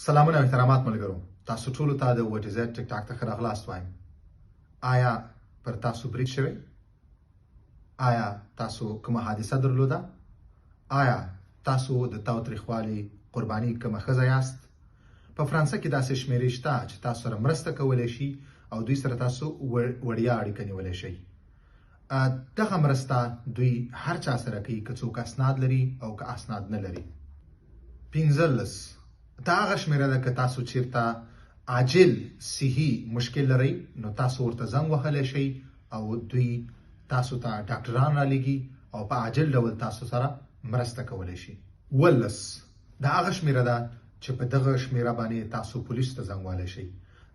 سلامونه او احترامات ملګرو، تاسو ټول ته د وټ زد ټیک ټاک ته راغلاست وایم. آیا پر تاسو برید شوی؟ آیا تاسو کومه حادثه درلوده؟ آیا تاسو د تاوتریخوالي قرباني کومه ښځه یاست؟ په فرانسه کې داسې شمیرې شته چې تاسو سره مرسته کولی شي او دوی سره تاسو وړیا اړیکه نیولی شئ. دغه مرسته دوی هر چا سره کوي که څوک اسناد لري او که اسناد نه لري. 15 دا هغه شمیره ده که تاسو چیرته عاجل صحي مشکل لرئ نو تاسو ورته زنګ وهلی شئ او دوی تاسو ته ډاکټران رالیږي او په عاجل ډول تاسو سره مرسته کولی شي. 18 دا هغه شمیره ده چې په دغه شمیره باندې تاسو پولیسو ته زنګ وهلی شئ.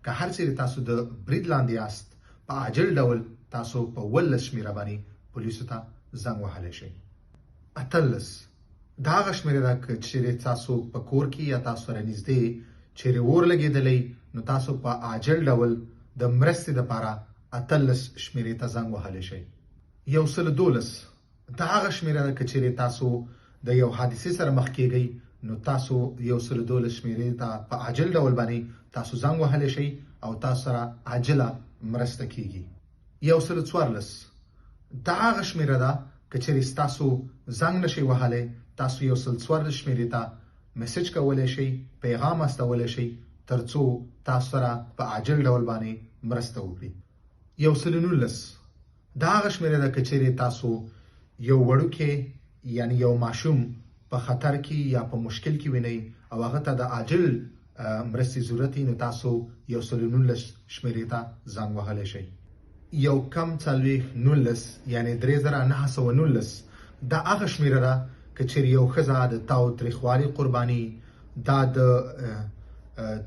که هر چیرې تاسو د برید لاندې یاست په عاجل ډول تاسو په 18 شمیره باندې پولیسو ته زنګ وهلی شئ. 18 دا هغه شمیره ده که چیرې تاسو په کور کې یا تاسو سره نږدې چیرې اور لګېدلی نو تاسو په عاجل ډول د مرستې دپاره 18 شمیرې ته زنګ وهلی شئ. 112 دا هغه شمیره ده که چیرې تاسو د یو حادثې سره مخ کیږئ نو تاسو 112 شمیرې ته په عاجل ډول باندې تاسو زنګ وهلی شئ او تاسو سره عاجله مرسته کیږي. 114 دا هغه شمیره ده که چیرې ستاسو زنګ نشئ وهلی تاسو 114 شمیرې ته میسج کولی شئ، پیغام استولی شئ ترڅو تاسو سره په عاجل ډول باندې مرسته وکړي. 119 دا هغه شمیره ده که چیرې تاسو یو وړوکی یعنی یو ماشوم په خطر کې یا په مشکل کې وینئ او هغه ته د عاجل مرستې ضرورت وي نو تاسو 119 شمیرې ته زنګ وهلی شئ. 1 یعنی 3919 دا هغه شمیره ده که چیرې یو ښځه د تاوتریخوالي قرباني دا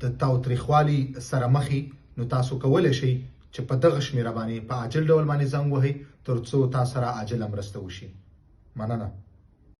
د تاوتریخوالي سره مخې نو تاسو کولی شئ چې په دغه شمیره باندې په عاجل ډول باندې زنګ وهئ ترڅو تاسو سره عاجله مرسته وشي. مننه.